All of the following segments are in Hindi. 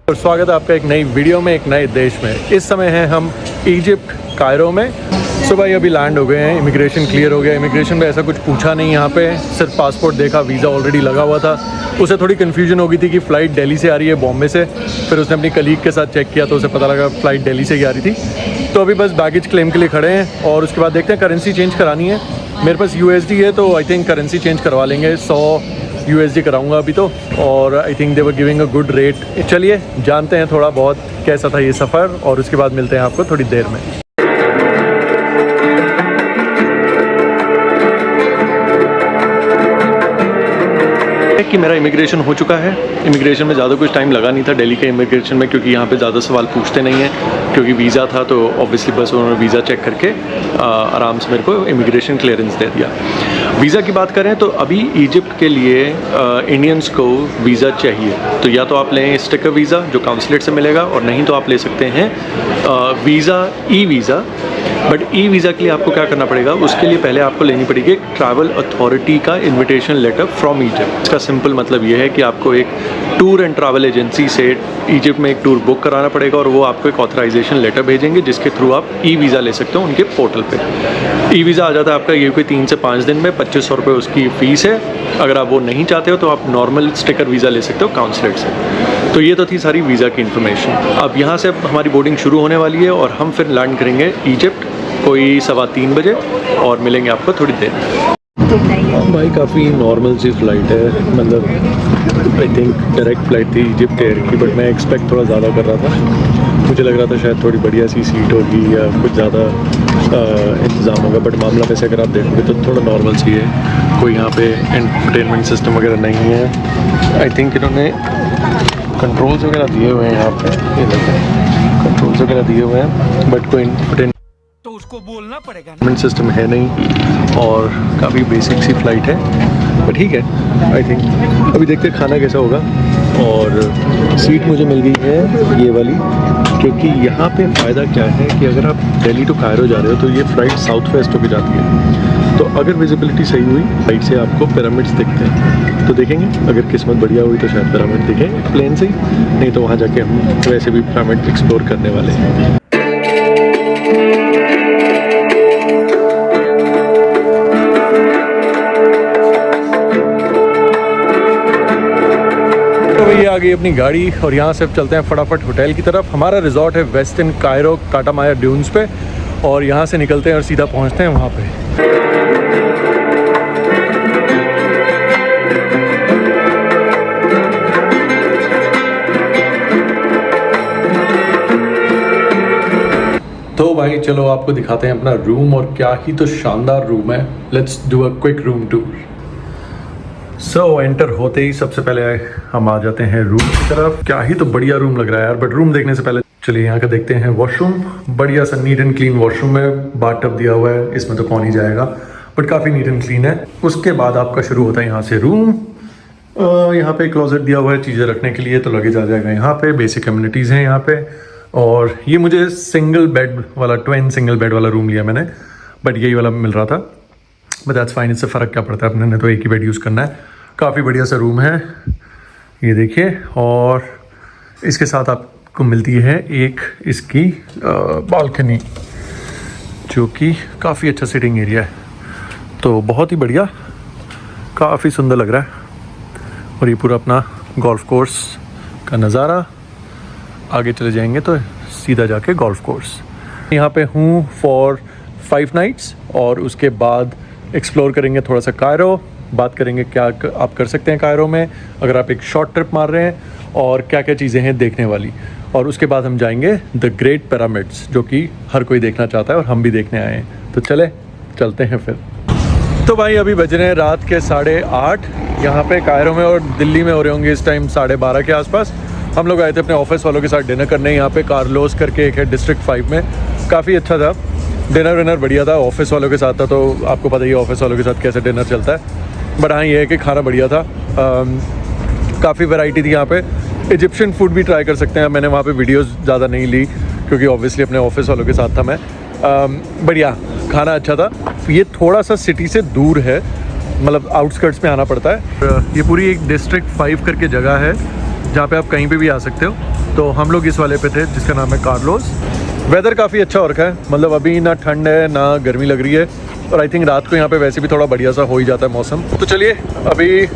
और स्वागत है आपका एक नई वीडियो में, एक नए देश में। इस समय हैं हम इजिप्ट कायरो में। सो भाई अभी लैंड हो गए हैं, इमिग्रेशन क्लियर हो गया। इमिग्रेशन में ऐसा कुछ पूछा नहीं यहाँ पे, सिर्फ पासपोर्ट देखा, वीज़ा ऑलरेडी लगा हुआ था। उसे थोड़ी कन्फ्यूजन हो गई थी कि फ़्लाइट दिल्ली से आ रही है बॉम्बे से। फिर उसने अपनी कलीग के साथ चेक किया तो उसे पता लगा फ़्लाइट दिल्ली से ही आ रही थी। तो अभी बस बैगेज क्लेम के लिए खड़े हैं और उसके बाद देखते हैं, करेंसी चेंज करानी है। मेरे पास USD है तो आई थिंक करेंसी चेंज करवा लेंगे। 100 USD कराऊंगा अभी तो, और I think they were giving a good rate. चलिए जानते हैं थोड़ा बहुत कैसा था ये सफ़र और उसके बाद मिलते हैं आपको थोड़ी देर में। कि मेरा इमिग्रेशन हो चुका है। इमिग्रेशन में ज़्यादा कुछ टाइम लगा नहीं था दिल्ली के इमिग्रेशन में, क्योंकि यहाँ पे ज़्यादा सवाल पूछते नहीं हैं, क्योंकि वीज़ा था तो ऑब्वियसली बस उन्होंने वीज़ा चेक करके आराम से मेरे को इमिग्रेशन क्लियरेंस दे दिया। वीज़ा की बात करें तो अभी इजिप्ट के लिए इंडियंस को वीज़ा चाहिए, तो या तो आप लें स्टिकर वीज़ा जो काउंसलेट से मिलेगा, और नहीं तो आप ले सकते हैं e visa. But e visa के लिए आपको क्या करना पड़ेगा, उसके लिए पहले आपको लेनी पड़ेगी एक ट्रैवल अथॉरिटी का इन्विटेशन लेटर फ्रॉम इजिप्ट। इसका सिंपल मतलब ये है कि आपको एक टूर एंड ट्रैवल एजेंसी से इजिप्ट में एक टूर बुक कराना पड़ेगा, और वो आपको एक ऑथराइजेशन लेटर भेजेंगे जिसके थ्रू आप ई वीज़ा ले सकते हो उनके पोर्टल पे। ई वीज़ा आ जाता है आपका ये कोई 3 से 5 दिन में। 2500 रुपये उसकी फ़ीस है। अगर आप वो नहीं चाहते हो तो आप नॉर्मल स्टिकर वीज़ा ले सकते हो काउंसलेट से। तो ये तो थी सारी वीज़ा की इन्फॉर्मेशन। अब यहाँ से हमारी बोर्डिंग शुरू होने वाली है और हम फिर लैंड करेंगे इजिप्ट कोई 3:15 बजे, और मिलेंगे आपको थोड़ी देर में। भाई काफ़ी नॉर्मल सी फ़्लाइट है, मतलब आई थिंक डायरेक्ट फ़्लाइट थी इजिप्ट एयर की, बट मैं एक्सपेक्ट थोड़ा ज़्यादा कर रहा था। मुझे लग रहा था शायद थोड़ी बढ़िया सी सीट होगी या कुछ ज़्यादा इंतज़ाम होगा, बट मामला वैसे अगर आप देखोगे तो थोड़ा नॉर्मल सी है। कोई यहाँ पे एंटरटेनमेंट सिस्टम वगैरह नहीं है। आई थिंक इन्होंने कंट्रोल्स वगैरह दिए हुए हैं यहाँ पे, ये कंट्रोल्स वगैरह दिए हुए हैं, बट कोई तो उसको बोलना पड़ेगा ना। सिस्टम है नहीं, और काफ़ी बेसिक सी फ़्लाइट है, पर ठीक है आई थिंक। अभी देखते हैं खाना कैसा होगा। और सीट मुझे मिल गई है ये वाली, क्योंकि यहाँ पे फ़ायदा क्या है कि अगर आप दिल्ली टू कायरो जा रहे हो तो ये फ़्लाइट साउथ वेस्ट होकर जाती है। तो अगर विजिबिलिटी सही हुई फ्लाइट से आपको पिरामिड्स दिखते हैं, तो देखेंगे। अगर किस्मत बढ़िया हुई तो शायद पिरामिड दिखें प्लेन से ही, नहीं तो वहाँ जाके हम वैसे भी पिरामिड एक्सप्लोर करने वाले हैं। ये आ गई अपनी गाड़ी और यहाँ से अब चलते हैं फटाफट होटल की तरफ। हमारा रिजॉर्ट है वेस्टर्न कायरो काटामाया ड्यून्स पे, और यहाँ से निकलते हैं और सीधा पहुँचते हैं वहाँ पे। तो भाई चलो आपको दिखाते हैं अपना रूम, और क्या ही तो शानदार रूम है। Let's do a quick room tour. So enter होते ही सबसे पहले हम आ जाते हैं रूम की तरफ। क्या ही तो बढ़िया रूम लग रहा है यार, बट रूम देखने से पहले चलिए यहाँ का देखते हैं वॉशरूम। बढ़िया सा नीट एंड क्लीन वॉशरूम है, बाथटब दिया हुआ है, इसमें तो कौन ही जाएगा, बट काफ़ी नीट एंड क्लीन है। उसके बाद आपका शुरू होता है यहाँ से रूम। यहाँ पे क्लोजेट दिया हुआ है चीज़ें रखने के लिए, तो लगेज आ जाएगा यहाँ पे। बेसिक कम्युनिटीज़ हैं यहाँ पे। और ये मुझे सिंगल बेड वाला, ट्विन सिंगल बेड वाला रूम लिया मैंने, बट यही वाला मिल रहा था, बट दैट्स फाइन। इससे फ़र्क क्या पड़ता है, अपने ने तो एक ही बेड यूज़ करना है। काफ़ी बढ़िया सा रूम है ये देखिए, और इसके साथ आपको मिलती है एक इसकी बालकनी, जो कि काफ़ी अच्छा सिटिंग एरिया है। तो बहुत ही बढ़िया, काफ़ी सुंदर लग रहा है। और ये पूरा अपना गोल्फ कोर्स का नज़ारा। आगे चले जाएंगे तो सीधा जाके गोल्फ कोर्स। यहाँ पे हूँ फॉर 5 नाइट्स, और उसके बाद एक्सप्लोर करेंगे थोड़ा सा कायरो। बात करेंगे क्या आप कर सकते हैं कायरो में अगर आप एक शॉर्ट ट्रिप मार रहे हैं, और क्या क्या चीज़ें हैं देखने वाली। और उसके बाद हम जाएंगे द ग्रेट पिरामिड्स, जो कि हर कोई देखना चाहता है और हम भी देखने आए हैं। तो चलते हैं फिर। तो भाई अभी बज रहे हैं रात के 8:30 यहाँ पे कायरो में, और दिल्ली में हो रहे होंगे इस टाइम 12:30 के आसपास। हम लोग आए थे अपने ऑफिस वालों के साथ डिनर करने यहाँ पे। कार्लोस करके एक है डिस्ट्रिक्ट 5 में, काफ़ी अच्छा था डिनर। विनर बढ़िया था, ऑफिस वालों के साथ था, तो आपको पता ही है ऑफिस वालों के साथ कैसे डिनर चलता है। बट हाँ ये है कि खाना बढ़िया था। काफ़ी वैरायटी थी यहाँ पे। इजिप्शियन फूड भी ट्राई कर सकते हैं। मैंने वहाँ पे वीडियोस ज़्यादा नहीं ली, क्योंकि ऑब्वियसली अपने ऑफिस वालों के साथ था मैं। बढ़िया खाना अच्छा था। ये थोड़ा सा सिटी से दूर है, मतलब आउटस्कर्ट्स में आना पड़ता है। ये पूरी एक डिस्ट्रिक्ट 5 करके जगह है, जहाँ पे आप कहीं पे भी आ सकते हो। तो हम लोग इस वाले पे थे जिसका नाम है कार्लोस। वेदर काफ़ी अच्छा हो रखा है, मतलब अभी ना ठंड है ना गर्मी लग रही है, और आई थिंक रात को यहाँ पे वैसे भी थोड़ा बढ़िया सा हो ही जाता है मौसम। तो चलिए अभी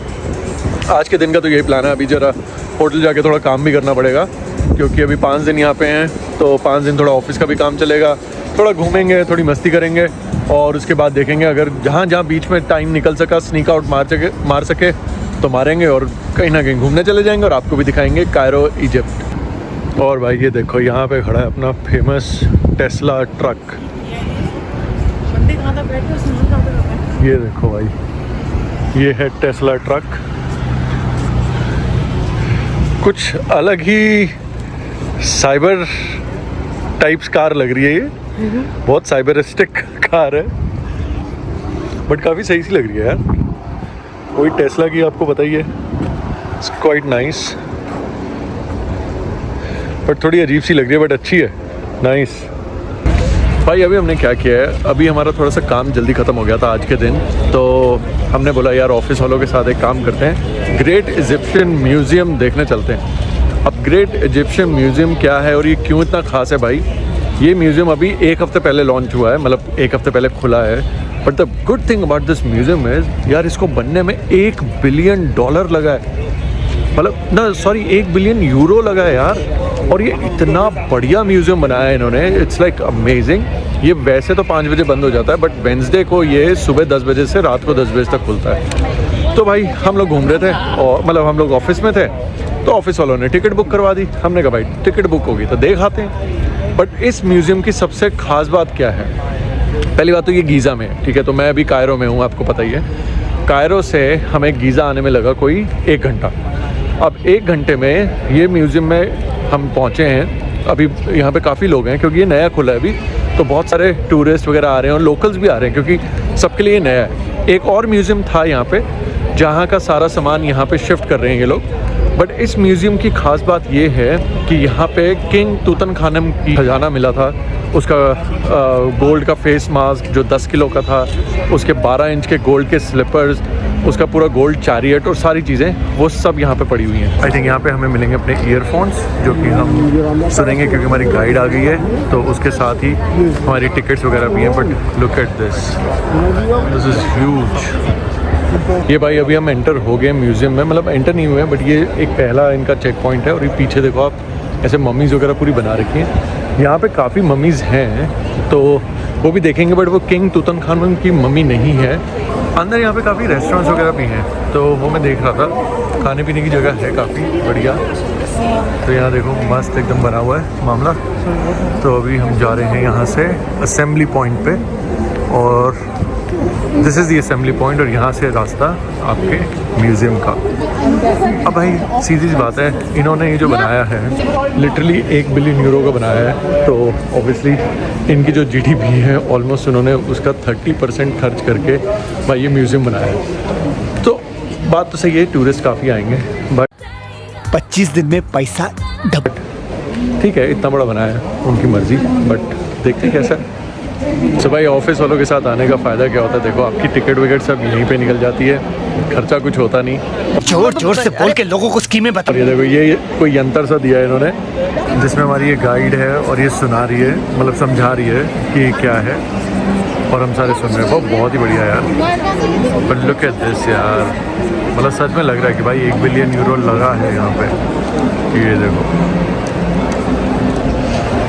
आज के दिन का तो यही प्लान है, अभी ज़रा होटल जाके थोड़ा काम भी करना पड़ेगा क्योंकि अभी 5 दिन यहाँ पे हैं, तो 5 दिन थोड़ा ऑफिस का भी काम चलेगा, थोड़ा घूमेंगे, थोड़ी मस्ती करेंगे, और उसके बाद देखेंगे अगर जहाँ जहाँ बीच में टाइम निकल सका स्नीक आउट मार सके तो मारेंगे, और कहीं ना कहीं घूमने चले जाएंगे और आपको भी दिखाएंगे कायरो इजिप्ट। और भाई ये देखो यहाँ पे खड़ा है अपना फेमस टेस्ला ट्रक, ये देखो भाई, ये है टेस्ला ट्रक। कुछ अलग ही साइबर टाइप्स कार लग रही है ये, बहुत साइबरिस्टिक कार है, बट काफ़ी सही सी लग रही है यार। वही टेस्ला की आपको बताइए, इट्स क्वाइट नाइस, बट थोड़ी अजीब सी लग रही है, बट अच्छी है, नाइस। भाई अभी हमने क्या किया है, अभी हमारा थोड़ा सा काम जल्दी ख़त्म हो गया था आज के दिन, तो हमने बोला यार ऑफिस वालों के साथ एक काम करते हैं, ग्रेट इजिप्शियन म्यूज़ियम देखने चलते हैं। अब ग्रेट इजिप्शियन म्यूज़ियम क्या है और ये क्यों इतना ख़ास है भाई, ये म्यूज़ियम अभी 1 हफ़्ते पहले लॉन्च हुआ है, मतलब 1 हफ़्ते पहले खुला है, but the good thing about this museum is यार इसको बनने में $1 बिलियन लगा है, मतलब ना सॉरी 1 बिलियन यूरो लगा है यार, और ये इतना बढ़िया म्यूज़ियम बनाया है इन्होंने, इट्स लाइक अमेजिंग। ये वैसे तो 5 बजे बंद हो जाता है, बट वेंसडे को ये सुबह 10 बजे से रात को 10 बजे तक खुलता है। तो भाई हम लोग घूम रहे थे, और मतलब हम लोग ऑफिस में थे, तो ऑफिस वालों ने टिकट बुक करवा दी, हमने कहा भाई टिकट बुक होगी तो देख आते हैं। बट इस म्यूज़ियम की सबसे ख़ास बात क्या है, पहली बात तो ये गीज़ा में है, ठीक है, तो मैं अभी कायरो में हूँ, आपको पता ही है। कायरो से हमें गीज़ा आने में लगा कोई 1 घंटा। अब 1 घंटे में ये म्यूज़ियम में हम पहुँचे हैं, अभी यहाँ पे काफ़ी लोग हैं क्योंकि ये नया खुला है अभी, तो बहुत सारे टूरिस्ट वगैरह आ रहे हैं और लोकल्स भी आ रहे हैं क्योंकि सबके लिए नया है। एक और म्यूज़ियम था यहाँ पे जहाँ का सारा सामान यहाँ पे शिफ्ट कर रहे हैं ये लोग, बट इस म्यूज़ियम की ख़ास बात ये है कि यहाँ पे किंग तूतनखानम की खजाना मिला था, उसका गोल्ड का फेस मास्क जो 10 किलो का था, उसके 12 इंच के गोल्ड के स्लीपर्स, उसका पूरा गोल्ड चैरियट और सारी चीज़ें वो सब यहाँ पे पड़ी हुई हैं। आई थिंक यहाँ पे हमें मिलेंगे अपने ईयरफोन्स जो कि हम सुनेंगे क्योंकि हमारी गाइड आ गई है, तो उसके साथ ही हमारी टिकट्स वगैरह भी हैं। But look at this is huge. ये भाई अभी हम एंटर हो गए म्यूज़ियम में, मतलब एंटर नहीं हुए हैं, बट ये एक पहला इनका चेक पॉइंट है, और ये पीछे देखो आप ऐसे मम्मीज़ वगैरह पूरी बना रखी हैं। यहाँ पे काफ़ी मम्मीज़ हैं तो वो भी देखेंगे, बट वो किंग तूतनखानम की मम्मी नहीं है। अंदर यहाँ पे काफ़ी रेस्टोरेंट्स वगैरह भी हैं, तो वो मैं देख रहा था, खाने पीने की जगह है काफ़ी बढ़िया। तो यहाँ देखो मस्त एकदम बना हुआ है मामला। तो अभी हम जा रहे हैं यहाँ से असेंबली पॉइंट पे, और this is the assembly point, और यहाँ से रास्ता आपके म्यूज़ियम का। अब भाई सीधी सी बात है, इन्होंने ये जो बनाया है लिटरली 1 बिलियन यूरो का बनाया है, तो ऑब्वियसली इनकी जो GDP है ऑलमोस्ट उन्होंने उसका 30% खर्च करके भाई ये म्यूज़ियम बनाया है। तो बात तो सही है, टूरिस्ट काफ़ी आएंगे, बट 25 दिन में पैसा डबल। ठीक है, इतना बड़ा बनाया है, उनकी मर्ज़ी, बट देखते हैं कैसा है। तो भाई ऑफिस वालों के साथ आने का फ़ायदा क्या होता है, देखो आपकी टिकट विकेट सब यहीं पे निकल जाती है, खर्चा कुछ होता नहीं। जोर जोर से बोल के लोगों को स्कीमें बता। और ये देखो ये कोई यंत्र सा दिया है इन्होंने जिसमें हमारी ये गाइड है और ये सुना रही है, मतलब समझा रही है कि क्या है, और हम सारे सुन रहे हैं। बहुत ही बढ़िया यार, बट लुक एट दिस यार, मतलब सच में लग रहा है कि भाई 1 बिलियन यूरो लगा है यहाँ पे। ये देखो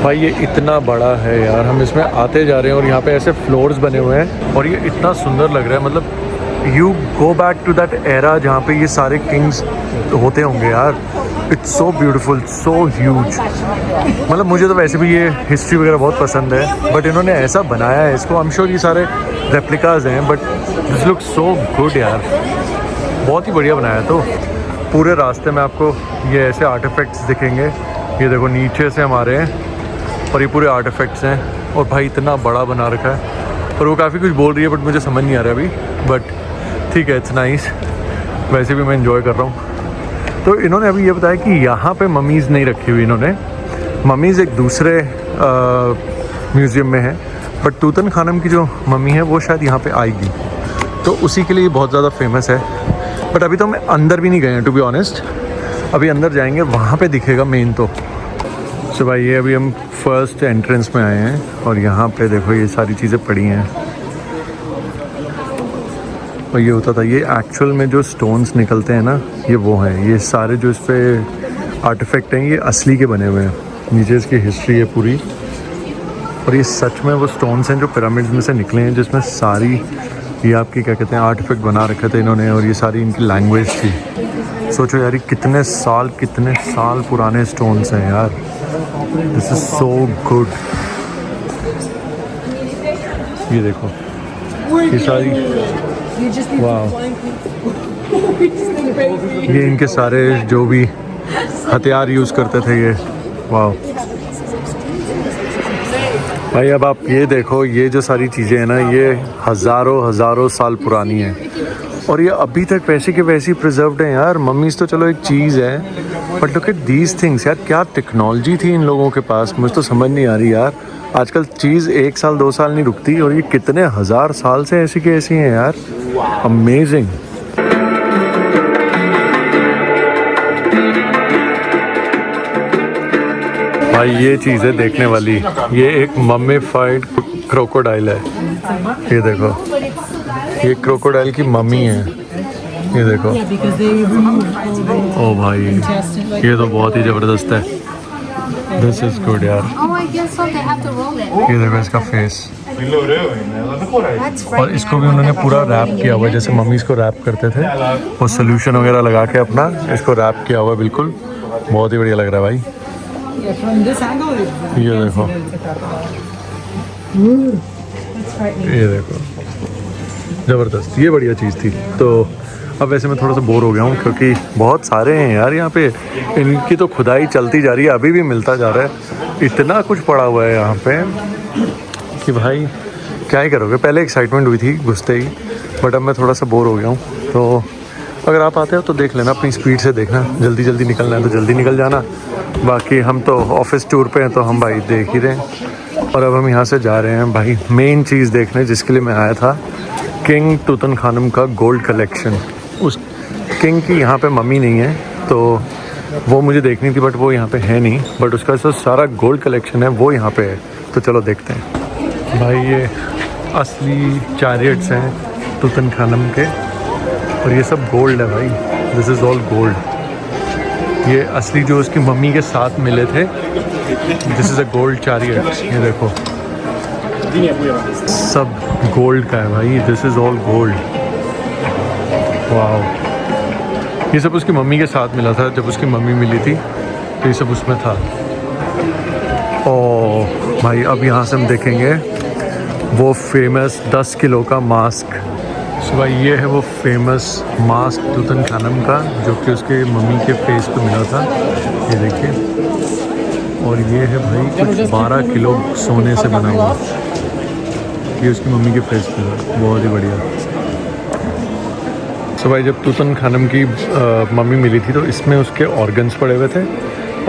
भाई ये इतना बड़ा है यार, हम इसमें आते जा रहे हैं और यहाँ पे ऐसे फ्लोर्स बने हुए हैं, और ये इतना सुंदर लग रहा है, मतलब you go back to that era जहाँ पे ये सारे किंग्स होते होंगे यार। It's so beautiful, so huge. मतलब मुझे तो वैसे भी ये हिस्ट्री वगैरह बहुत पसंद है, बट इन्होंने ऐसा बनाया है इसको, आई एम श्योर ये सारे रेप्लिकाज हैं, but this look so good यार, बहुत ही बढ़िया बनाया है। तो पूरे रास्ते में आपको ये ऐसे आर्टिफैक्ट्स दिखेंगे, ये देखो नीचे से हमारे हैं और ये पूरे आर्टिफैक्ट्स हैं, और भाई इतना बड़ा बना रखा है, और वो काफ़ी कुछ बोल रही है बट मुझे समझ नहीं आ रहा अभी, बट ठीक है, इट्स नाइस। वैसे भी मैं एंजॉय कर रहा हूँ। तो इन्होंने अभी ये बताया कि यहाँ पे मम्मीज़ नहीं रखी हुई इन्होंने, मम्मीज़ एक दूसरे म्यूज़ियम में है, बट तूतनखानम की जो मम्मी है वो शायद यहाँ पे आएगी, तो उसी के लिए बहुत ज़्यादा फेमस है। बट अभी तो हम अंदर भी नहीं गए हैं टू बी ऑनेस्ट, अभी अंदर जाएंगे वहाँ पे दिखेगा मेन तो। सो भाई ये अभी हम फर्स्ट एंट्रेंस में आए हैं और यहाँ पे देखो ये सारी चीज़ें पड़ी हैं। और ये होता था, ये एक्चुअल में जो स्टोन्स निकलते हैं ना, ये वो हैं। ये सारे जो इस पे आर्टिफैक्ट हैं ये असली के बने हुए हैं। नीचे इसकी हिस्ट्री है पूरी। और ये सच में वो स्टोन्स हैं जो पिरामिड्स में से निकले हैं, जिसमें सारी ये आपकी क्या कहते हैं आर्टिफैक्ट बना रखे थे इन्होंने। और ये सारी इनकी लैंग्वेज थी। सोचो यार कितने साल पुराने स्टोन्स हैं यार। This is so good. ये देखो ये सारी, वाह, ये इनके सारे जो भी हथियार यूज़ करते थे ये, वाह भाई। अब आप ये देखो, ये जो सारी चीज़ें हैं ना, ये हज़ारों साल पुरानी हैं और ये अभी तक वैसे के वैसी प्रिजर्व्ड हैं यार। मम्मीज़ तो चलो एक चीज़ है, but look at these things यार। क्या टेक्नोलॉजी थी इन लोगों के पास, मुझे तो समझ नहीं आ रही यार। आजकल चीज़ 1 साल 2 साल नहीं रुकती और ये कितने हज़ार साल से ऐसी की ऐसी हैं यार। अमेजिंग। भाई ये चीज़ है देखने वाली। ये एक मम्मीफाइड क्रोकोडाइल है। ये देखो ये क्रोकोडाइल की मम्मी है। ये देखो, ओ भाई ये तो बहुत ही ज़बरदस्त है। दिस इज गुड यार। ये देखो इसका फेस, और इसको भी उन्होंने पूरा रैप किया हुआ है जैसे मम्मी इसको रैप करते थे। वो सोल्यूशन वगैरह लगा के अपना इसको रैप किया हुआ है बिल्कुल। बहुत ही बढ़िया लग रहा है भाई। ये देखो, ये देखो ज़बरदस्त। ये बढ़िया चीज़ थी। तो अब वैसे मैं थोड़ा सा बोर हो गया हूँ क्योंकि बहुत सारे हैं यार यहाँ पे। इनकी तो खुदाई चलती जा रही है, अभी भी मिलता जा रहा है। इतना कुछ पड़ा हुआ है यहाँ पे कि भाई क्या ही करोगे। पहले एक्साइटमेंट हुई थी घुसते ही, बट अब मैं थोड़ा सा बोर हो गया हूँ। तो अगर आप आते हो तो देख लेना, अपनी स्पीड से देखना। जल्दी निकलना है तो जल्दी निकल जाना। बाकी हम तो ऑफिस टूर पे हैं तो हम भाई देख ही रहे हैं। और अब हम यहाँ से जा रहे हैं भाई मेन चीज़ देखने जिसके लिए मैं आया था, किंग तुतनखानम का गोल्ड कलेक्शन। उस किंग की यहाँ पे मम्मी नहीं है तो वो मुझे देखनी थी, बट वो यहाँ पे है नहीं। बट उसका जो सारा गोल्ड कलेक्शन है वो यहाँ पे है। तो चलो देखते हैं। भाई ये असली चैरियट्स हैं तुतनखानम के और ये सब गोल्ड है भाई। This is all gold. ये असली जो उसकी मम्मी के साथ मिले थे। This is a gold chariot. ये देखो सब गोल्ड का है भाई। This is all gold. वाह, ये सब उसकी मम्मी के साथ मिला था। जब उसकी मम्मी मिली थी तो ये सब उसमें था। ओह भाई, अब यहाँ से हम देखेंगे वो फेमस 10 किलो का मास्क। सो भाई ये है वो फेमस मास्क तुतनखानम का जो कि उसके मम्मी के फेस पे मिला था। ये देखिए। और ये है भाई कुछ 12 किलो सोने से बना हुआ। ये उसकी मम्मी के फेस पे था। बहुत ही बढ़िया। सो भाई जब तुतनखानम की मम्मी मिली थी तो इसमें उसके ऑर्गन्स पड़े हुए थे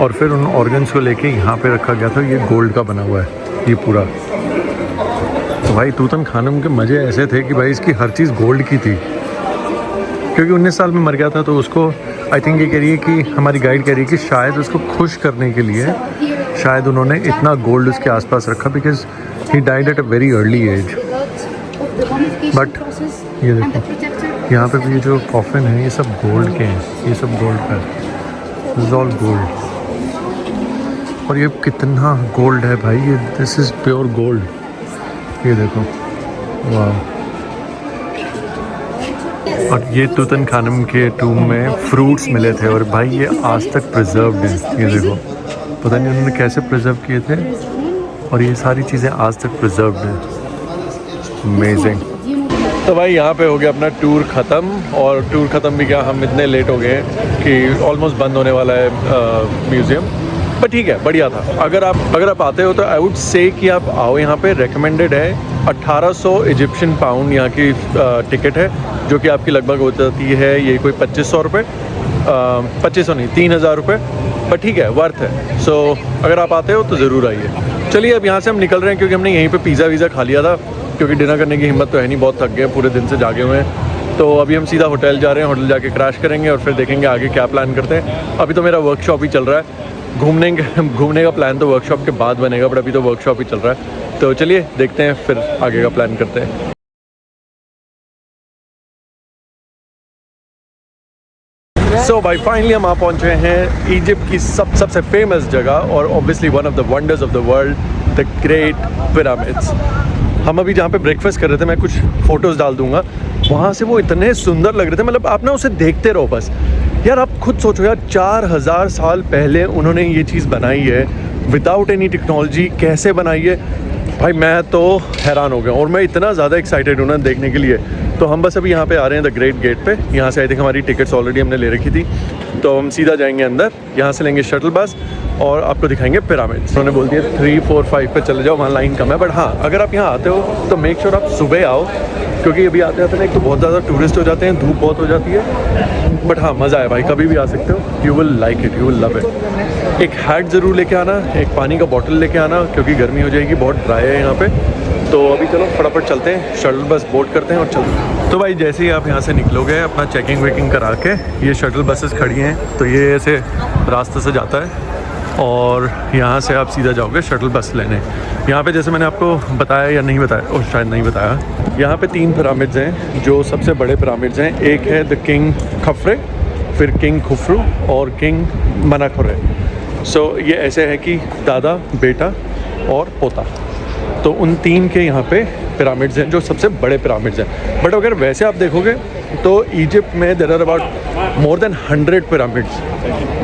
और फिर उन ऑर्गन्स को लेके यहाँ पे रखा गया था। ये गोल्ड का बना हुआ है ये पूरा। तो भाई तुतनखानम के मज़े ऐसे थे कि भाई इसकी हर चीज़ गोल्ड की थी। क्योंकि 19 साल में मर गया था तो उसको आई थिंक ये कह रही है कि हमारी गाइड कह रही है कि शायद उसको खुश करने के लिए शायद उन्होंने इतना गोल्ड उसके आसपास रखा, because he died at a very early age. But ये देखो यहाँ पे भी जो कॉफिन है ये सब गोल्ड के हैं। ये सब गोल्ड का है। This is all gold. और ये कितना गोल्ड है भाई। ये दिस इज़ प्योर गोल्ड। ये देखो, वाह। और ये तुतनखानम के टूम में फ्रूट्स मिले थे और भाई ये आज तक प्रिजर्व्ड हैं। ये देखो, पता नहीं उन्होंने कैसे प्रिजर्व किए थे और ये सारी चीज़ें आज तक प्रिजर्व्ड हैं। अमेजिंग। तो भाई यहाँ पे हो गया अपना टूर ख़त्म। और टूर ख़त्म भी क्या, हम इतने लेट हो गए कि ऑलमोस्ट बंद होने वाला है म्यूज़ियम। पर ठीक है, बढ़िया था। अगर आप आते हो तो आई वुड से कि आप आओ यहाँ पे। रेकमेंडेड है। 1800 इजिप्शियन पाउंड यहाँ की टिकट है, जो कि आपकी लगभग हो जाती है ये कोई 2500 रुपये। 2500 नहीं, 3000 रुपये। पर ठीक है, वर्थ है। सो अगर आप आते हो तो ज़रूर आइए। चलिए अब यहाँ से हम निकल रहे हैं क्योंकि हमने यहीं पे पिज़्ज़ा वीज़ा खा लिया था, क्योंकि डिनर करने की हिम्मत तो है नहीं, बहुत थक गए, पूरे दिन से जागे हुए हैं। तो अभी हम सीधा होटल जा रहे हैं। होटल जाके क्रैश करेंगे और फिर देखेंगे आगे क्या प्लान करते हैं। अभी तो मेरा वर्कशॉप ही चल रहा है। घूमने का प्लान तो वर्कशॉप के बाद बनेगा, बट अभी तो वर्कशॉप ही चल रहा है। तो चलिए देखते हैं, फिर आगे का प्लान करते हैं। सो भाई फाइनली हम आ पहुँचे हैं इजिप्ट की सबसे फेमस जगह और obviously one of the wonders of the world, the great pyramids. हम अभी जहाँ पे ब्रेकफास्ट कर रहे थे, मैं कुछ फ़ोटोज़ डाल दूँगा, वहाँ से वो इतने सुंदर लग रहे थे, मतलब आप ना उसे देखते रहो बस। यार आप खुद सोचो यार, 4000 साल पहले उन्होंने ये चीज़ बनाई है विदाउट एनी टेक्नोलॉजी। कैसे बनाई है भाई, मैं तो हैरान हो गया और मैं इतना ज़्यादा एक्साइटेड हूँ ना देखने के लिए। तो हम बस अभी यहाँ पे आ रहे हैं द ग्रेट गेट पे। यहाँ से आई थिंक हमारी टिकट्स ऑलरेडी हमने ले रखी थी, तो हम सीधा जाएंगे अंदर, यहाँ से लेंगे शटल बस और आपको दिखाएंगे पिरामिड्स। उन्होंने बोल दिया 3, 4, 5 पे चले जाओ, वहाँ लाइन कम है। बट हाँ, अगर आप यहाँ आते हो तो मेक श्योर आप सुबह आओ, क्योंकि अभी आते आते ना एक तो बहुत ज़्यादा टूरिस्ट हो जाते हैं, धूप बहुत हो जाती है। बट हाँ, मज़ा है भाई, कभी भी आ सकते हो। You will like it, you will love it. एक हैट ज़रूर लेके आना, एक पानी का बॉटल लेके आना, क्योंकि गर्मी हो जाएगी, बहुत ड्राई है यहाँ पे। तो अभी चलो फटाफट चलते हैं, शटल बस बोर्ड करते हैं और चलते हैं। तो भाई जैसे ही आप यहाँ से निकलोगे, अपना चेकिंग वेकिंग करा के, ये शटल बसेस खड़ी हैं, तो ये ऐसे रास्ते से जाता है और यहाँ से आप सीधा जाओगे शटल बस लेने। यहाँ पे जैसे मैंने आपको बताया या नहीं बताया, और शायद नहीं बताया, यहाँ पे 3 पिरामिड्स हैं जो सबसे बड़े पिरामिड्स हैं। एक है द किंग खफरे, फिर किंग खुफरू और किंग मनाखुरे। सो ये ऐसे है कि दादा, बेटा और पोता, तो उन 3 के यहाँ पे पिरामिड्स हैं जो सबसे बड़े पिरामिड्स हैं। बट अगर वैसे आप देखोगे तो इजिप्ट में there are about more than 100 pyramids,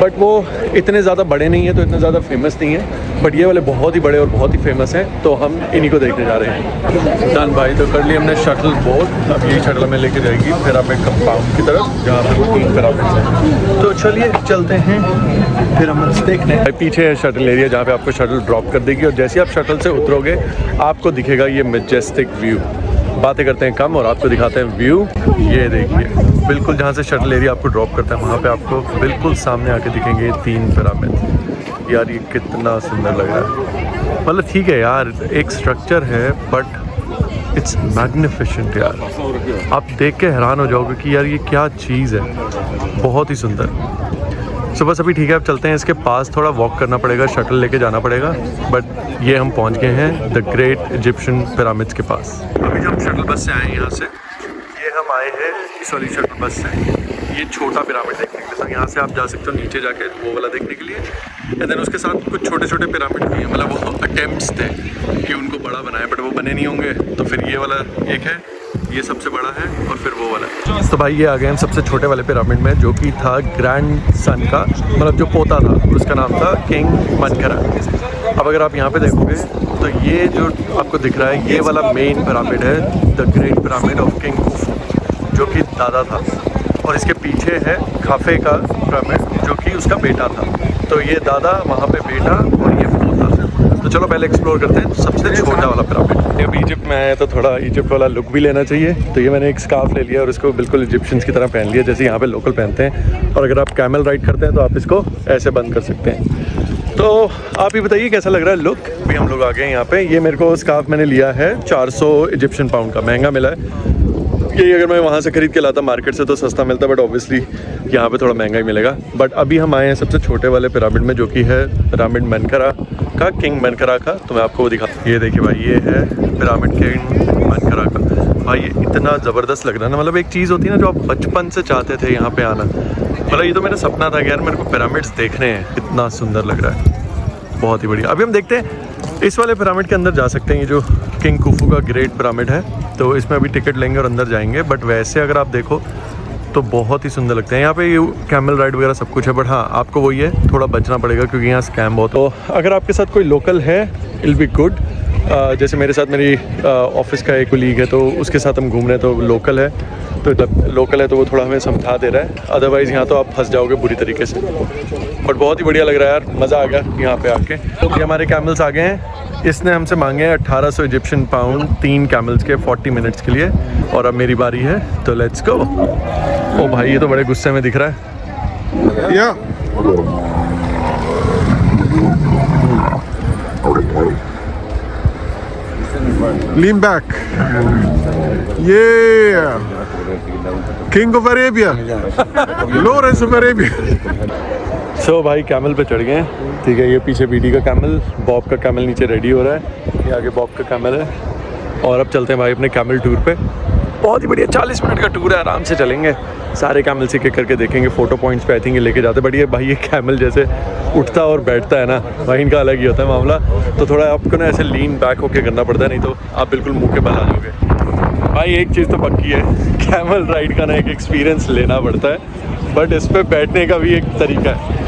but वो इतने ज़्यादा बड़े नहीं हैं, तो इतने ज़्यादा फेमस नहीं है। बट ये वाले बहुत ही बड़े और बहुत ही फेमस हैं, तो हम इन्हीं को देखने जा रहे हैं। डन भाई, तो कर लिया हमने शटल बोर्ड। अब यही शटल हमें लेके जाएगी फिर हमें कंपाउंड की तरफ, जहाँ पर वो 3 पिरामिड्स हैं। तो चलिए चलते हैं फिर हम देखने। भाई पीछे है शटल एरिया, जहाँ पे आपको शटल ड्रॉप कर देगी और जैसे आप शटल से उतरोगे आपको दिखेगा ये मैजेस्टिक व्यू। बातें करते हैं कम और आपको दिखाते हैं व्यू। ये देखिए, बिल्कुल जहाँ से शटल एरिया आपको ड्रॉप करता है, वहाँ पे आपको बिल्कुल सामने आके दिखेंगे 3 पिरामिड। यार ये कितना सुंदर लग रहा है, मतलब ठीक है यार, एक स्ट्रक्चर है बट इट्स मैग्निफिसेंट यार। आप देख के हैरान हो जाओगे कि यार ये क्या चीज़ है, बहुत ही सुंदर। सो बस अभी ठीक है, अब चलते हैं। इसके पास थोड़ा वॉक करना पड़ेगा, शटल लेके जाना पड़ेगा, बट ये हम पहुंच गए हैं द ग्रेट इजिप्शियन पिरामिड्स के पास। अभी जब शटल बस से आए यहाँ से, ये हम आए हैं इस वाली शटल बस से ये छोटा पिरामिड देखने के लिए। तो यहाँ से आप जा सकते हो नीचे जाके वो वाला देखने के लिए, एंड देन उसके साथ कुछ छोटे छोटे पिरामिड भी हैं। मतलब वो अटेम्प्ट्स थे कि उनको बड़ा बनाए, बट वो बने नहीं होंगे। तो फिर ये वाला एक है, ये सबसे बड़ा है, और फिर वो वाला है। तो भाई ये आ गए हम सबसे छोटे वाले पिरामिड में, जो कि था ग्रैंड सन का, मतलब जो पोता था, उसका नाम था किंग मनकरा। अब अगर आप यहाँ पे देखोगे तो ये जो आपको दिख रहा है, ये वाला मेन पिरामिड है, the great pyramid of king Khufu, जो कि दादा था। और इसके पीछे है खाफे का पिरामिड, जो कि उसका बेटा था। तो ये दादा, वहाँ पे बेटा, और ये पोता। तो चलो पहले एक्सप्लोर करते हैं सबसे छोटा वाला पिरामिड। अब इजिप्ट में आया तो थोड़ा इजिप्ट वाला लुक भी लेना चाहिए, तो ये मैंने एक स्कार्फ ले लिया और इसको बिल्कुल इजिप्शियंस की तरह पहन लिया, जैसे यहाँ पे लोकल पहनते हैं। और अगर आप कैमल राइड करते हैं तो आप इसको ऐसे बंद कर सकते हैं। तो आप ही बताइए कैसा लग रहा है लुक। भी हम लोग आ गए हैं यहाँ पे। ये मेरे को स्कार्फ मैंने लिया है 400 इजिप्शियन पाउंड का, महंगा मिला है। यही अगर मैं वहाँ से खरीद के लाता मार्केट से तो सस्ता मिलता, बट ऑब्वियसली यहाँ पे थोड़ा महंगा ही मिलेगा। बट अभी हम आए हैं सबसे छोटे वाले पिरामिड में, जो कि है पिरामिड मनकरा का, किंग मनकरा का। तो मैं आपको वो दिखा, ये देखिए भाई, ये है पिरामिड किंग मनकरा का। भाई ये इतना ज़बरदस्त लग रहा है ना, मतलब एक चीज़ होती है ना जो आप बचपन से चाहते थे यहाँ पे आना। मतलब ये तो मेरा सपना था कि यार मेरे को पिरामिड्स देखने हैं, इतना सुंदर लग रहा है, बहुत ही बढ़िया। अभी हम देखते हैं इस वाले पिरामिड के अंदर जा सकते हैं, ये जो किंग खुफू का ग्रेट पिरामिड है। तो इसमें अभी टिकट लेंगे और अंदर जाएंगे। बट वैसे अगर आप देखो तो बहुत ही सुंदर लगते हैं। यहाँ पे ये कैमल राइड वगैरह सब कुछ है, बट हाँ आपको वही है, थोड़ा बचना पड़ेगा क्योंकि यहाँ स्कैम बहुत। तो अगर आपके साथ कोई लोकल है, इट बी गुड। जैसे मेरे साथ मेरी ऑफिस का एक कोलीग है, तो उसके साथ हम घूम रहे हैं, तो लोकल है, तो जब लोकल है तो वो थोड़ा हमें समझा दे रहा है। अदरवाइज़ यहाँ तो आप फंस जाओगे बुरी तरीके से। बट बहुत ही बढ़िया लग रहा है यार, मज़ा आ गया यहाँ पे आके। तो ये हमारे कैमल्स आ गए हैं। इसने हमसे मांगे 1800 इजिप्शियन पाउंड 3 कैमल्स के 40 मिनट्स के लिए, और अब मेरी बारी है, तो लेट्स गो। ओ भाई ये तो बड़े गुस्से में दिख रहा है। Yeah. Lean back. Yeah. King of Arabia. Lawrence of Arabia. सो भाई कैमल पे चढ़ गए हैं, ठीक है। ये पीछे बीडी का कैमल, बॉब का कैमल नीचे रेडी हो रहा है, ये आगे बॉब का कैमल है। और अब चलते हैं भाई अपने कैमल टूर पे। बहुत ही बढ़िया 40 मिनट का टूर है, आराम से चलेंगे, सारे कैमल से एक करके देखेंगे, फोटो पॉइंट्स पे आई थिंक ये लेके जाते। बट ये भाई ये कैमल जैसे उठता और बैठता है ना भाई, इनका अलग ही होता है मामला। तो थोड़ा आपको ना ऐसे लीन बैक होके करना पड़ता है, नहीं तो आप बिल्कुल मुँह के बल आ जाओगे। भाई एक चीज़ तो पक्की है, कैमल राइड का ना एक एक्सपीरियंस लेना पड़ता है, बट इस पर बैठने का भी एक तरीका है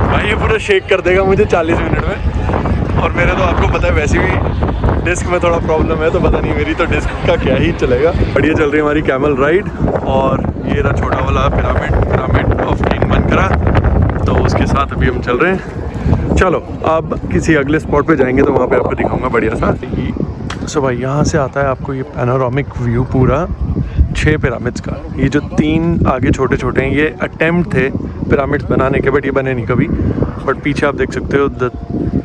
भाई। ये पूरा शेक कर देगा मुझे 40 मिनट में, और मेरे तो आपको पता है वैसे भी डिस्क में थोड़ा प्रॉब्लम है, तो पता नहीं मेरी तो डिस्क का क्या ही चलेगा। बढ़िया चल रही है हमारी कैमल राइड। और ये रहा छोटा वाला पिरामिड ऑफ किंग मनकरा, तो उसके साथ अभी हम चल रहे हैं। चलो अब किसी अगले स्पॉट पे जाएंगे तो वहाँ पे आपको दिखाऊंगा बढ़िया सा। सो भाई यहाँ से आता है आपको ये पैनोरामिक व्यू पूरा 6 पिरामिड्स का। ये जो 3 आगे छोटे छोटे हैं ये अटेम्प्ट थे पिरामिड्स बनाने के, बट ये बने नहीं कभी। बट पीछे आप देख सकते हो द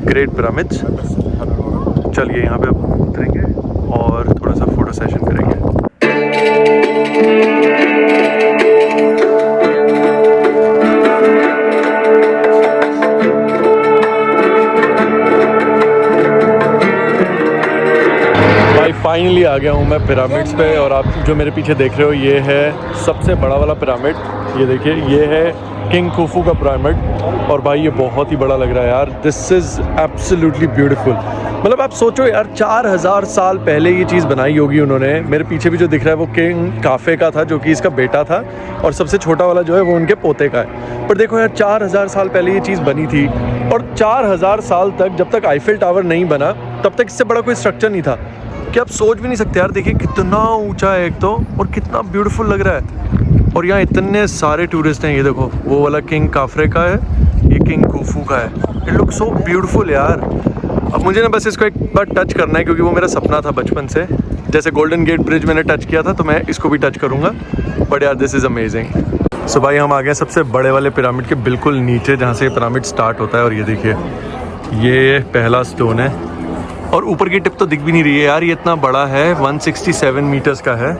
ग्रेट पिरामिड्स। चलिए यहाँ पे अब उतरेंगे और थोड़ा सा फोटो सेशन करेंगे। भाई फाइनली आ गया हूँ मैं पिरामिड्स पे, और आप जो मेरे पीछे देख रहे हो ये है सबसे बड़ा वाला पिरामिड। ये देखिए ये है किंग खुफू का पिरामिड, और भाई ये बहुत ही बड़ा लग रहा है यार। This is absolutely beautiful. मतलब आप सोचो यार 4000 साल पहले ये चीज़ बनाई होगी उन्होंने। मेरे पीछे भी जो दिख रहा है वो किंग काफे का था, जो कि इसका बेटा था, और सबसे छोटा वाला जो है वो उनके पोते का है। पर देखो यार 4000 साल पहले ये चीज़ बनी थी, और 4000 साल तक जब तक आईफिल टावर नहीं बना तब तक इससे बड़ा कोई स्ट्रक्चर नहीं था। कि आप सोच भी नहीं सकते यार, देखिए कितना ऊंचा है एक तो, और कितना ब्यूटीफुल लग रहा है। और यहाँ इतने सारे टूरिस्ट हैं। ये देखो वो वाला किंग काफरे का है, ये किंग खुफू का है। इट लुक सो ब्यूटीफुल यार। अब मुझे ना बस इसको एक बार टच करना है, क्योंकि वो मेरा सपना था बचपन से। जैसे गोल्डन गेट ब्रिज मैंने टच किया था, तो मैं इसको भी टच करूँगा। बट यार दिस इज़ अमेजिंग। सो भाई हम आ गए सबसे बड़े वाले पिरामिड के बिल्कुल नीचे, जहाँ से पिरामिड स्टार्ट होता है। और ये देखिए ये पहला स्टोन है, और ऊपर की टिप तो दिख भी नहीं रही है यार, ये इतना बड़ा है, 167 मीटर्स का है।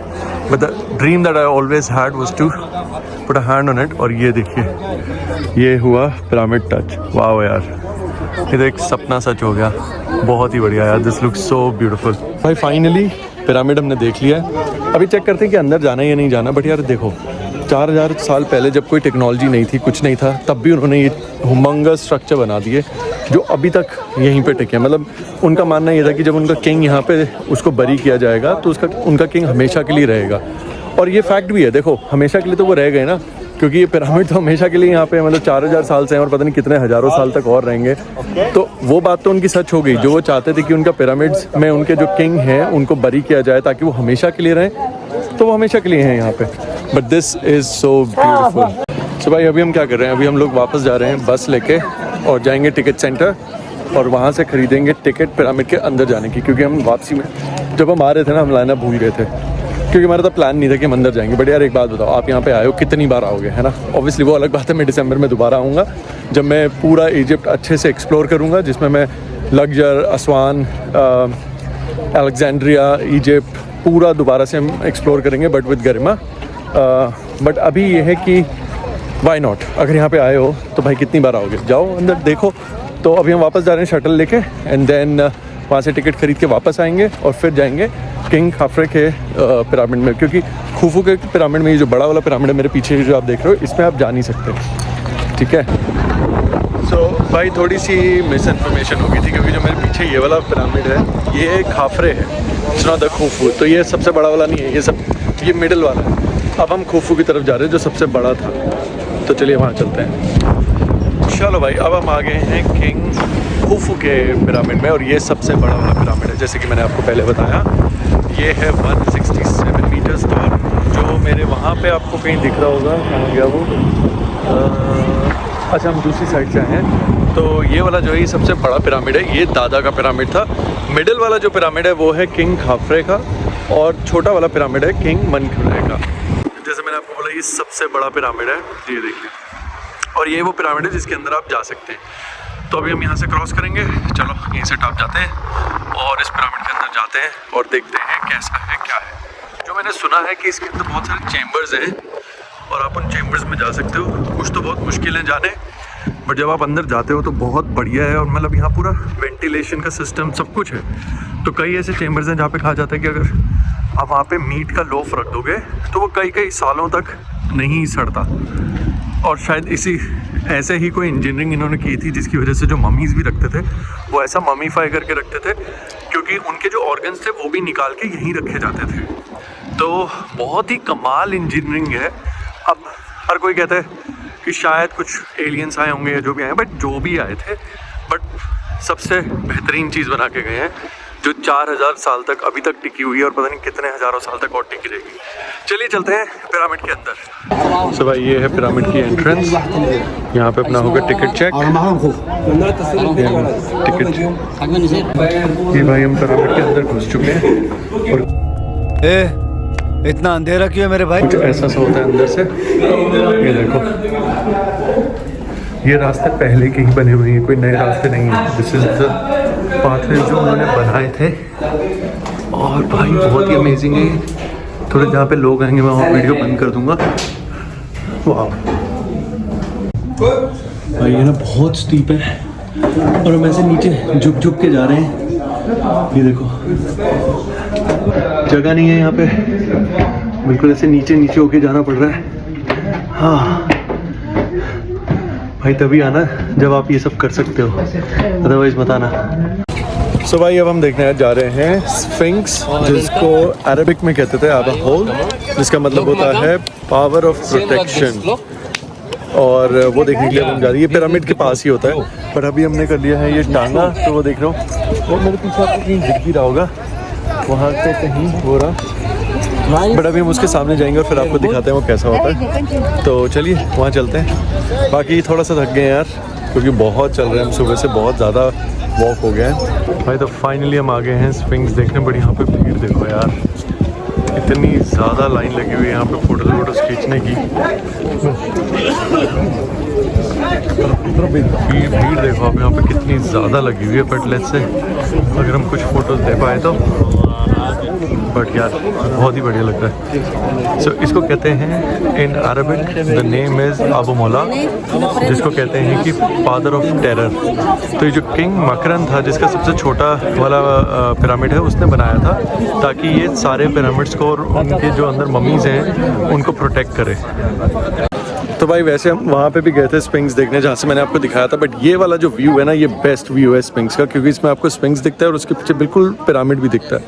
But the dream that I always had was to put a hand on it. और ये देखिए ये हुआ पिरामिड टच। वाह यार, ये तो एक सपना सच हो गया। बहुत ही बढ़िया यार, दिस लुक्स सो ब्यूटीफुल। भाई फाइनली पिरामिड हमने देख लिया है। अभी चेक करते हैं कि अंदर जाना है या नहीं जाना। बट यार देखो 4000 साल पहले जब कोई टेक्नोलॉजी नहीं थी, कुछ नहीं था, तब भी उन्होंने ये हुमंगस स्ट्रक्चर बना दिए जो अभी तक यहीं पे टिके। मतलब उनका मानना ये था कि जब उनका किंग यहाँ पे उसको बरी किया जाएगा तो उनका किंग हमेशा के लिए रहेगा। और ये फैक्ट भी है, देखो हमेशा के लिए तो वो रह गए ना, क्योंकि ये पिरामिड तो हमेशा के लिए यहाँ पे मतलब 4000 साल से हैं, और पता नहीं कितने हज़ारों साल तक और रहेंगे। तो वो बात तो उनकी सच हो गई, जो वो चाहते थे कि उनका पिरामिड्स में उनके जो किंग हैं उनको बरी किया जाए ताकि वो हमेशा के लिए रहें, तो वो हमेशा के लिए हैं यहाँ पे। But this is so beautiful. So भाई अभी हम क्या कर रहे हैं, अभी हम लोग वापस जा रहे हैं बस लेके, और जाएंगे टिकट सेंटर, और वहाँ से ख़रीदेंगे टिकट पिरामिड के अंदर जाने की। क्योंकि हम वापसी में जब हम आ रहे थे ना, हम लाना भूल गए थे, क्योंकि हमारा तो प्लान नहीं था कि हम अंदर जाएंगे। बट यार एक बात बताओ, आप यहाँ पे आए हो, कितनी बार आओगे, है ना? ऑब्वियसली वो अलग बात है, मैं दिसंबर में दोबारा आऊँगा, जब मैं पूरा इजिप्ट अच्छे से एक्सप्लोर करूँगा, जिसमें मैं लग्जर, असवान, अलेक्जेंड्रिया, इजिप्ट पूरा दोबारा से हम एक्सप्लोर करेंगे, बट विद गरिमा। बट अभी ये है कि वाई नॉट, अगर यहाँ पे आए हो तो भाई कितनी बार आओगे, जाओ अंदर देखो। तो अभी हम वापस जा रहे हैं शटल लेके, एंड देन वहाँ से टिकट खरीद के वापस आएंगे, और फिर जाएंगे किंग खाफरे के पिरामिड में। क्योंकि खुफू के पिरामिड में ये जो बड़ा वाला पिरामिड है मेरे पीछे जो आप देख रहे हो, इसमें आप जा नहीं सकते, ठीक है? सो भाई थोड़ी सी मिस इन्फॉर्मेशन हो गई थी, क्योंकि जो मेरे पीछे ये वाला पिरामिड है ये खाफरे है, इट्स नॉट द खुफू। तो ये सबसे बड़ा वाला नहीं है, ये मिडिल वाला है। अब हम खुफू की तरफ जा रहे हैं जो सबसे बड़ा था, तो चलिए वहाँ चलते हैं। चलो भाई अब हम आ गए हैं किंग खुफू के पिरामिड में, और ये सबसे बड़ा वाला पिरामिड है, जैसे कि मैंने आपको पहले बताया। ये है 167 मीटर्स तक, जो मेरे वहाँ पे आपको कहीं दिख रहा होगा, कहाँ गया वो, अच्छा हम दूसरी साइड से आए हैं। तो ये वाला जो है ये सबसे बड़ा पिरामिड है, ये दादा का पिरामिड था। मिडिल वाला जो पिरामिड है वो है किंग खाफरे का, और छोटा वाला पिरामिड है किंग मनकरे का। जैसे मैंने आपको बोला ये सबसे बड़ा पिरामिड है, ये देखिए, और ये वो पिरामिड है जिसके अंदर आप जा सकते हैं। तो अभी हम यहाँ से क्रॉस करेंगे, चलो यहीं से टॉप जाते हैं और इस पिरामिड के अंदर जाते हैं और देखते हैं कैसा है क्या है। जो मैंने सुना है कि इसके अंदर बहुत सारे चेम्बर्स हैं और आप उन चेम्बर्स में जा सकते हो। कुछ तो बहुत मुश्किल है जाने, बट जब आप अंदर जाते हो तो बहुत बढ़िया है, और मतलब यहाँ पूरा वेंटिलेशन का सिस्टम सब कुछ है। तो कई ऐसे चेम्बर्स हैं जहाँ पे कहा जाता है कि अगर आप वहाँ पे मीट का लोफ रख दोगे तो वो कई कई सालों तक नहीं सड़ता, और शायद इसी ऐसे ही कोई इंजीनियरिंग इन्होंने की थी जिसकी वजह से जो ममीज़ भी रखते थे वो ऐसा ममीफाई करके रखते थे, क्योंकि उनके जो ऑर्गन्स थे वो भी निकाल के यहीं रखे जाते थे। तो बहुत ही कमाल इंजीनियरिंग है। अब हर कोई कहता है कि शायद कुछ एलियंस आए होंगे या जो भी आए, बट जो भी आए थे, बट सबसे बेहतरीन चीज़ बना के गए हैं जो 4000 साल तक अभी तक टिकी हुई है, और पता नहीं कितने हज़ारों साल तक और टिकी रहेगी। चलिए चलते हैं पिरामिड के अंदर। सो भाई ये है पिरामिड की एंट्रेंस, यहाँ पे अपना होगा टिकट चेक। टिकट ये भाई हम पिरामिड के अंदर घुस चुके हैं, और इतना अंधेरा क्यों है मेरे भाई? कुछ ऐसा सा होता है अंदर से। ये देखो, ये रास्ते पहले के ही बने हुए हैं, कोई नए रास्ते नहीं है। दिस इज द पाथवे जो उन्होंने बनाए थे, और भाई बहुत ही अमेजिंग है। थोड़े जहाँ पे लोग आएंगे मैं वहाँ वीडियो बंद कर दूंगा। वाह भाई ये ना बहुत स्टीप है, और हम ऐसे नीचे झुक झुक के जा रहे हैं। ये देखो जगह नहीं है यहाँ पे, बिल्कुल ऐसे नीचे नीचे होके जाना पड़ रहा है। हाँ भाई तभी आना जब आप ये सब कर सकते हो, अदरवाइज मत आना। सो भाई अब हम देखने जा रहे हैं स्फिंक्स, जिसको अरबिक में कहते थे आबा होल, जिसका मतलब होता है पावर ऑफ प्रोटेक्शन, और वो देखने के लिए हम जा रहे हैं। ये पिरामिड के पास ही होता है, पर अभी हमने कर लिया है ये टांगा, तो वो देख रहा हूँ वो मेरे पीछे आपको कहीं दिख भी रहा होगा, वहाँ पे कहीं हो रहा, बट अभी हम उसके सामने जाएंगे और फिर आपको दिखाते हैं वो कैसा होता है। तो चलिए वहाँ चलते हैं। बाकी थोड़ा सा थक गए यार, क्योंकि बहुत चल रहे हैं हम सुबह से, बहुत ज़्यादा वॉक हो गया है भाई। तो फाइनली हम आ गए हैं स्फिंक्स देखने, बट यहाँ पे भीड़ देखो यार, इतनी ज़्यादा लाइन लगी हुई है यहाँ पे फोटोज खींचने की। भीड़ देखो आप यहाँ पे कितनी ज़्यादा लगी हुई है, बट लेट्स से अगर हम कुछ फ़ोटोज़ दे पाए तो, बट यार बहुत ही बढ़िया लग रहा है। सो इसको कहते हैं in Arabic the name is Abu मौला, जिसको कहते हैं कि फादर ऑफ टेरर। तो ये जो किंग मकरन था, जिसका सबसे छोटा वाला पिरामिड है, उसने बनाया था ताकि ये सारे पिरामिड्स को और उनके जो अंदर ममीज़ हैं उनको प्रोटेक्ट करे। तो भाई वैसे हम वहाँ पे भी गए थे स्फिंक्स देखने, जहाँ से मैंने आपको दिखाया था, बट ये वाला जो व्यू है ना, ये बेस्ट व्यू है स्फिंक्स का, क्योंकि इसमें आपको स्फिंक्स दिखता है और उसके पीछे बिल्कुल पिरामिड भी दिखता है।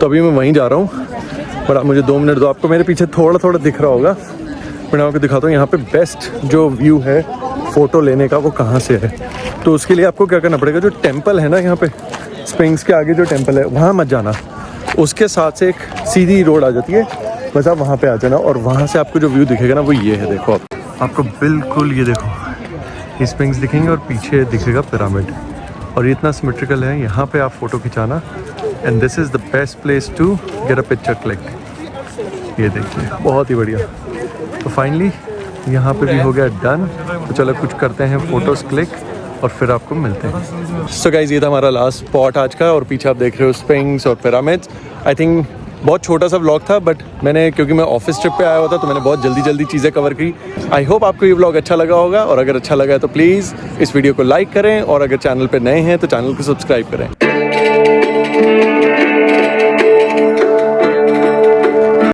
तो अभी मैं वहीं जा रहा हूँ, पर आप मुझे 2 मिनट दो। आपको मेरे पीछे थोड़ा थोड़ा दिख रहा होगा, मैं आपको दिखाता हूँ यहाँ पे बेस्ट जो व्यू है फ़ोटो लेने का वो कहाँ से है। तो उसके लिए आपको क्या करना पड़ेगा, जो टेम्पल है ना यहाँ पे स्फिंक्स के आगे जो टेम्पल है वहाँ मत जाना, उसके साथ से एक सीधी रोड आ जाती है, बस आप वहाँ पे आ जाना, और वहाँ से आपको जो व्यू दिखेगा ना वो ये है। देखो आपको बिल्कुल ये देखो ये स्फिंक्स दिखेंगे और पीछे दिखेगा पिरामिड, और ये इतना सिमेट्रिकल है। यहाँ पे आप फ़ोटो खिंचाना, and this is the best place to get a picture click. ये देखिए बहुत ही बढ़िया। तो फाइनली यहाँ पे भी हो गया डन। तो चलो कुछ करते हैं फ़ोटोज़ क्लिक और फिर आपको मिलते हैं। सो गाइस ये था हमारा लास्ट स्पॉट आज का, और पीछे आप देख रहे हो स्फिंक्स और पिरामिड्स। आई थिंक बहुत छोटा सा व्लॉग था, बट मैंने क्योंकि मैं ऑफिस ट्रिप पे आया हुआ था तो मैंने बहुत जल्दी चीज़ें कवर की। आई होप आपको ये व्लॉग अच्छा लगा होगा, और अगर अच्छा लगा है तो प्लीज़ इस वीडियो को लाइक करें, और अगर चैनल पे नए हैं तो चैनल को सब्सक्राइब करें।